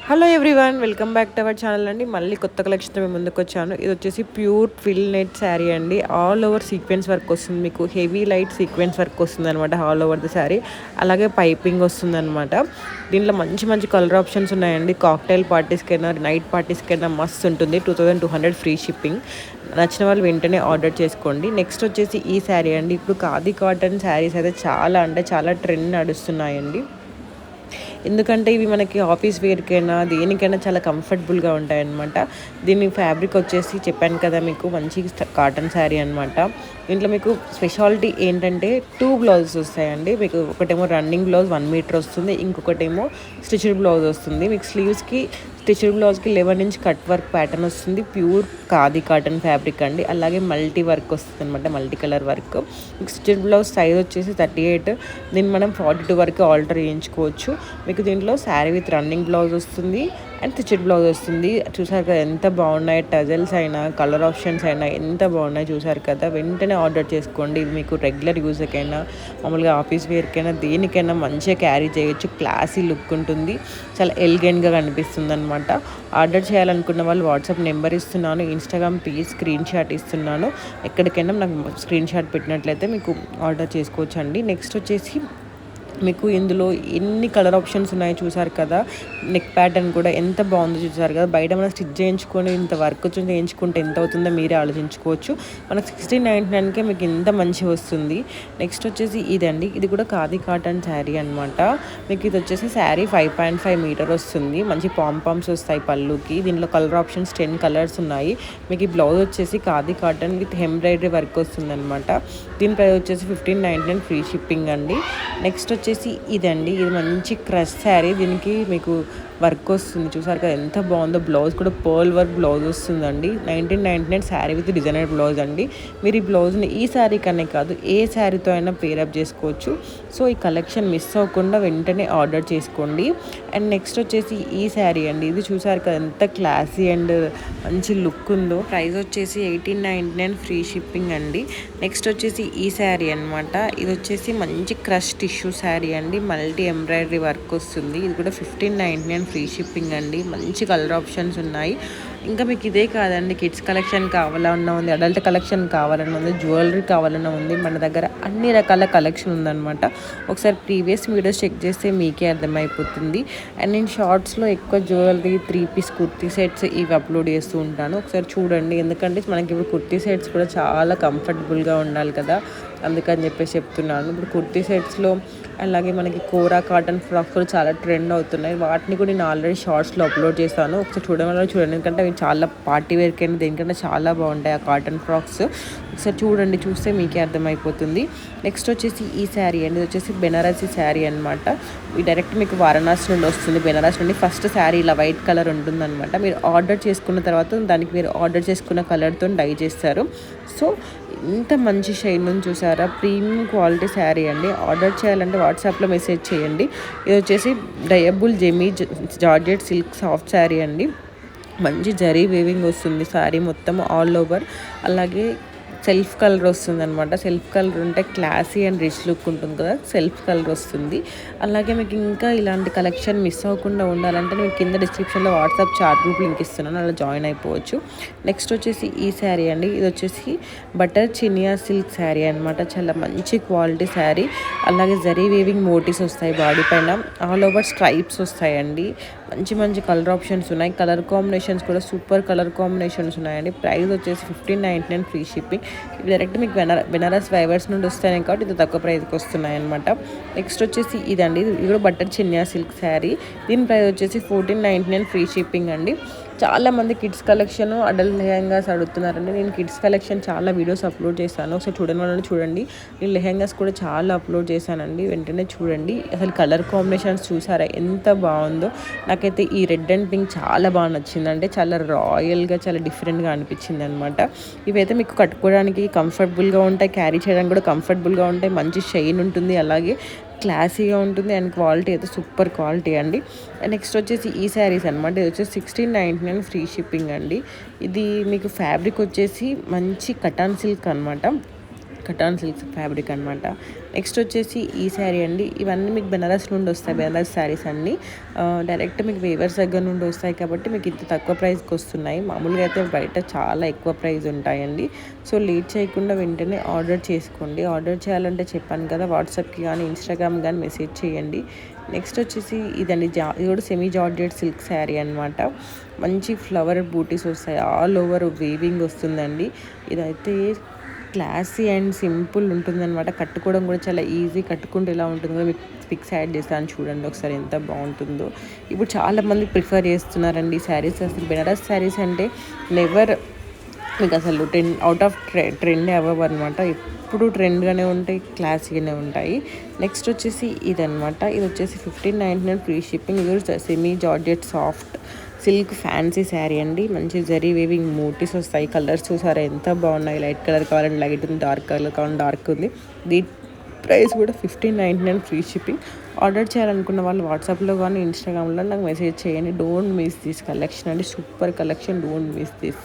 Hello everyone, welcome back to our channel అండి. మళ్ళీ కొత్త కలెక్షన్తో మేము ముందుకు వచ్చాను. ఇది వచ్చేసి ప్యూర్ ట్విల్ నెట్ శారీ అండి. ఆల్ ఓవర్ సీక్వెన్స్ వర్క్ వస్తుంది, మీకు హెవీ లైట్ సీక్వెన్స్ వర్క్ వస్తుంది అనమాట ఆల్ ఓవర్ ద శారీ. అలాగే పైపింగ్ వస్తుంది అనమాట. దీంట్లో మంచి మంచి కలర్ ఆప్షన్స్ ఉన్నాయండి. కాక్టైల్ పార్టీస్కైనా నైట్ పార్టీస్కైనా మస్తు ఉంటుంది. 2200 ఫ్రీ షిప్పింగ్. నచ్చిన వాళ్ళు వెంటనే ఆర్డర్ చేసుకోండి. నెక్స్ట్ వచ్చేసి ఈ శారీ అండి. ఇప్పుడు ఖాదీ కాటన్ శారీస్ అయితే చాలా ట్రెండ్ నడుస్తున్నాయండి. ఎందుకంటే ఇవి మనకి ఆఫీస్ వేర్కైనా దేనికైనా చాలా కంఫర్టబుల్గా ఉంటాయన్నమాట. దీని ఫ్యాబ్రిక్ వచ్చేసి చెప్పాను కదా మీకు, మంచి కాటన్ శారీ అనమాట. దీంట్లో మీకు స్పెషాలిటీ ఏంటంటే 2 బ్లౌజెస్ వస్తాయండి. మీకు ఒకటేమో రన్నింగ్ బ్లౌజ్ 1 మీటర్ వస్తుంది, ఇంకొకటేమో స్టిచ్డ్ బ్లౌజ్ వస్తుంది. మీకు స్లీవ్స్కి స్టిచ్డ్ బ్లౌజ్కి 11 ఇంచ్ కట్ వర్క్ ప్యాటర్న్ వస్తుంది. ప్యూర్ ఖాదీ కాటన్ ఫ్యాబ్రిక్ అండి. అలాగే మల్టీ వర్క్ వస్తుంది అనమాట, మల్టీ కలర్ వర్క్. మీకు స్టిచ్డ్ బ్లౌజ్ సైజ్ వచ్చేసి 38. దీన్ని మనం 42 వరకు ఆల్టర్ చేయించుకోవచ్చు. మీకు దీంట్లో శారీ విత్ రన్నింగ్ బ్లౌజ్ వస్తుంది అండ్ స్టిచ్డ్ బ్లౌజ్ వస్తుంది. చూసారు కదా ఎంత బాగున్నాయి, టజల్స్ అయినా కలర్ ఆప్షన్స్ అయినా ఎంత బాగున్నాయి చూసారు కదా. వెంటనే ఆర్డర్ చేసుకోండి. ఇది మీకు రెగ్యులర్ యూజ్కైనా మామూలుగా ఆఫీస్ వేర్కైనా దేనికైనా మంచిగా క్యారీ చేయొచ్చు. క్లాసీ లుక్ ఉంటుంది, చాలా ఎలిగెంట్గా కనిపిస్తుంది అనమాట. ఆర్డర్ చేయాలనుకున్న వాళ్ళు వాట్సాప్ నెంబర్ ఇస్తున్నాను, ఇన్స్టాగ్రామ్ పేజ్ స్క్రీన్ షాట్ ఇస్తున్నాను. ఎక్కడికైనా నాకు స్క్రీన్ షాట్ పెట్టినట్లయితే మీకు ఆర్డర్ చేసుకోవచ్చు అండి. నెక్స్ట్ వచ్చేసి మీకు ఇందులో ఎన్ని కలర్ ఆప్షన్స్ ఉన్నాయో చూసారు కదా. నెక్ ప్యాటర్న్ కూడా ఎంత బాగుందో చూసారు కదా. బయట మనం స్టిచ్ చేయించుకొని ఇంత వర్క్ చేయించుకుంటే ఎంత అవుతుందో మీరే ఆలోచించుకోవచ్చు. మనకు 1699కే మీకు ఇంత మంచి వస్తుంది. నెక్స్ట్ వచ్చేసి ఇదండి, ఇది కూడా ఖాదీ కాటన్ శారీ అనమాట. మీకు ఇది వచ్చేసి శారీ 5.5 మీటర్ వస్తుంది. మంచి పాంపామ్స్ వస్తాయి పళ్ళుకి. దీనిలో కలర్ ఆప్షన్స్ 10 కలర్స్ ఉన్నాయి. మీకు ఈ బ్లౌజ్ వచ్చేసి khadi cotton with embroidery work వస్తుంది అనమాట. దీని ప్రైస్ వచ్చేసి 1599 ఫ్రీ షిప్పింగ్ అండి. నెక్స్ట్ వచ్చేసి ఇదండి, ఇది మంచి క్రష్ శారీ. దీనికి మీకు వర్క్ వస్తుంది చూసారు కదా ఎంత బాగుందో. బ్లౌజ్ కూడా పర్ల్ వర్క్ బ్లౌజ్ వస్తుందండి. 1999 శారీ విత్ డిజైనర్ బ్లౌజ్ అండి. మీరు ఈ బ్లౌజ్ని ఈ శారీ కనే కాదు ఏ శారీతో అయినా పేరప్ చేసుకోవచ్చు. సో ఈ కలెక్షన్ మిస్ అవ్వకుండా వెంటనే ఆర్డర్ చేసుకోండి. అండ్ నెక్స్ట్ వచ్చేసి ఈ శారీ అండి. ఇది చూసారు కదా ఎంత క్లాసీ అండ్ మంచి లుక్ ఉందో. ప్రైస్ వచ్చేసి 1899 ఫ్రీ షిప్పింగ్ అండి. నెక్స్ట్ వచ్చేసి ఈ శారీ అనమాట. ఇది వచ్చేసి మంచి క్రష్ టిష్యూ శారీ అండి. మల్టీ ఎంబ్రాయిడరీ వర్క్ వస్తుంది. ఇది కూడా 1599 ఫ్రీ షిప్పింగ్ అండి. మంచి కలర్ ఆప్షన్స్ ఉన్నాయి. ఇంకా మీకు ఇదే కాదండి, కిడ్స్ కలెక్షన్ కావాలన్నా ఉంది, అడల్ట్ కలెక్షన్ కావాలన్నా ఉంది, జ్యువెలరీ కావాలన్నా ఉంది. మన దగ్గర అన్ని రకాల కలెక్షన్ ఉందన్నమాట. ఒకసారి ప్రీవియస్ వీడియోస్ చెక్ చేస్తే మీకే అర్థమైపోతుంది. అండ్ నేను షార్ట్స్లో ఎక్కువ జ్యువెలరీ 3 పీస్ కుర్తీ సెట్స్ ఇవి అప్లోడ్ చేస్తూ ఉంటాను. ఒకసారి చూడండి, ఎందుకంటే మనకి ఇప్పుడు కుర్తీ సెట్స్ కూడా చాలా కంఫర్టబుల్గా ఉండాలి కదా, అందుకని చెప్పేసి చెప్తున్నాను. ఇప్పుడు కుర్తీ సెట్స్లో అలాగే మనకి కోరా కాటన్ ఫ్రాక్స్ కూడా చాలా ట్రెండ్ అవుతున్నాయి. వాటిని కూడా నేను ఆల్రెడీ షార్ట్స్లో అప్లోడ్ చేస్తాను. ఒకసారి చూడండి, ఎందుకంటే అవి చాలా పార్టీ వేర్కైనా దేనికంటే చాలా బాగుంటాయి ఆ కాటన్ ఫ్రాక్స్. ఒకసారి చూడండి, చూస్తే మీకే అర్థమైపోతుంది. నెక్స్ట్ వచ్చేసి ఈ శారీ అండి. ఇది వచ్చేసి బెనారసీ శారీ అనమాట. ఇది డైరెక్ట్ మీకు వారణాసి నుండి వస్తుంది. బెనారస్ నుండి ఫస్ట్ శారీ ఇలా వైట్ కలర్ ఉంటుందన్నమాట. మీరు ఆర్డర్ చేసుకున్న తర్వాత దానికి మీరు ఆర్డర్ చేసుకున్న కలర్తో డై చేస్తారు. సో ఇంత మంచి షైన్ ఉంది చూసారా. ప్రీమియం క్వాలిటీ శారీ అండి. ఆర్డర్ చేయాలంటే వాట్సాప్లో మెసేజ్ చేయండి. ఇది వచ్చేసి డయబుల్ Jamie georgette silk soft sari అండి. మంచి జరీ వేవింగ్ వస్తుంది శారీ మొత్తం ఆల్ ఓవర్. అలాగే సెల్ఫ్ కలర్ వస్తుంది అనమాట. సెల్ఫ్ కలర్ ఉంటే క్లాసీ అండ్ రిచ్ లుక్ ఉంటుంది కదా, సెల్ఫ్ కలర్ వస్తుంది. అలాగే మీకు ఇంకా ఇలాంటి కలెక్షన్ మిస్ అవ్వకుండా ఉండాలంటే నేను కింద డిస్క్రిప్షన్లో వాట్సాప్ చాట్ గ్రూప్ లింక్ ఇస్తున్నాను, అలా జాయిన్ అయిపోవచ్చు. నెక్స్ట్ వచ్చేసి ఈ శారీ అండి. ఇది వచ్చేసి బటర్ చినియా సిల్క్ శారీ అనమాట. చాలా మంచి క్వాలిటీ శారీ. అలాగే జరీ వేవింగ్ మోటివ్స్ వస్తాయి బాడీ పైన. ఆల్ ఓవర్ స్ట్రైప్స్ వస్తాయండి. మంచి కలర్ ఆప్షన్స్ ఉన్నాయి. కలర్ కాంబినేషన్స్ కూడా సూపర్ కలర్ కాంబినేషన్స్ ఉన్నాయండి. ప్రైస్ వచ్చేసి 1599 ఫ్రీ షిప్పింగ్. ఇవి డైరెక్ట్ మీకు బెనారస్ వైవర్స్ నుండి వస్తాయి కాబట్టి ఇది తక్కువ ప్రైస్కి వస్తున్నాయి అనమాట. నెక్స్ట్ వచ్చేసి ఇదండి. ఇది కూడా బటర్ చినియా సిల్క్ శారీ. దీని ప్రైస్ వచ్చేసి 1499 ఫ్రీ షిప్పింగ్ అండి. చాలామంది కిడ్స్ కలెక్షన్ అడల్ట్ లెహెంగాస్ అడుగుతున్నారండి. నేను కిడ్స్ కలెక్షన్ చాలా వీడియోస్ అప్లోడ్ చేశాను. ఒకసారి చూడండి. నేను లెహెంగాస్ కూడా చాలా అప్లోడ్ చేశానండి, వెంటనే చూడండి. అసలు కలర్ కాంబినేషన్స్ చూసారా ఎంత బాగుందో. నాకైతే ఈ రెడ్ అండ్ పింక్ చాలా బాగా నచ్చింది. అంటే చాలా రాయల్గా చాలా డిఫరెంట్గా అనిపించింది అనమాట. ఇవైతే మీకు కట్టుకోవడానికి కంఫర్టబుల్గా ఉంటాయి, క్యారీ చేయడానికి కూడా కంఫర్టబుల్గా ఉంటాయి. మంచి షైన్ ఉంటుంది, అలాగే క్లాసీగా ఉంటుంది. అండ్ క్వాలిటీ అయితే సూపర్ క్వాలిటీ అండి. నెక్స్ట్ వచ్చేసి ఈ శారీస్ అనమాట. ఇది వచ్చేసి 1699 ఫ్రీ షిప్పింగ్ అండి. ఇది మీకు ఫ్యాబ్రిక్ వచ్చేసి మంచి కటాన్ సిల్క్ అనమాట. కటాన్ సిల్క్ ఫ్యాబ్రిక్ అనమాట. నెక్స్ట్ వచ్చేసి ఈ శారీ అండి. ఇవన్నీ మీకు బెనారస్ నుండి వస్తాయి. బెనారస్ శారీస్ అన్నీ డైరెక్ట్ మీకు వీవర్స్ దగ్గర నుండి వస్తాయి కాబట్టి మీకు ఇంత తక్కువ ప్రైస్కి వస్తున్నాయి. మామూలుగా అయితే బయట చాలా ఎక్కువ ప్రైస్ ఉంటాయండి. సో లేట్ చేయకుండా వెంటనే ఆర్డర్ చేసుకోండి. ఆర్డర్ చేయాలంటే చెప్పాను కదా, వాట్సాప్కి కానీ ఇన్స్టాగ్రామ్ కానీ మెసేజ్ చేయండి. నెక్స్ట్ వచ్చేసి ఇదండి, ఇది కూడా సెమీ జార్జెట్ సిల్క్ శారీ అనమాట. మంచి ఫ్లవర్ బూటీస్ వస్తాయి, ఆల్ ఓవర్ వీవింగ్ వస్తుందండి. ఇదైతే క్లాసీ అండ్ సింపుల్ ఉంటుందన్నమాట. కట్టుకోవడం కూడా చాలా ఈజీ, కట్టుకుంటే ఎలా ఉంటుందో మీకు పిక్స్ యాడ్ చేస్తాను చూడండి ఒకసారి ఎంత బాగుంటుందో. ఇప్పుడు చాలామంది ప్రిఫర్ చేస్తున్నారండి శారీస్. అసలు బెనారస్ శారీస్ అంటే నెవర్ మీకు అసలు అవుట్ ఆఫ్ ట్రెండ్ అవ్వవు అనమాట. ఎప్పుడు ట్రెండ్గానే ఉంటాయి, క్లాసీగానే ఉంటాయి. నెక్స్ట్ వచ్చేసి ఇదనమాట. ఇది వచ్చేసి 1599 ఫ్రీ షిప్పింగ్. ఇది semi georgette soft silk fancy sari అండి. మంచి జరీ వేవింగ్ మోటీస్ వస్తాయి. కలర్స్ చూసారా ఎంత బాగున్నాయి. లైట్ కలర్ కావాలంటే లైట్ ఉంది, డార్క్ కలర్ కావాలంటే డార్క్ ఉంది. దీని ప్రైస్ కూడా 1599 ఫ్రీ షిప్పింగ్. ఆర్డర్ చేయాలనుకున్న వాళ్ళు వాట్సాప్లో కానీ ఇన్స్టాగ్రామ్లో నాకు మెసేజ్ చేయండి. డోంట్ మిస్ దిస్ కలెక్షన్ అండి, super collection, don't miss this.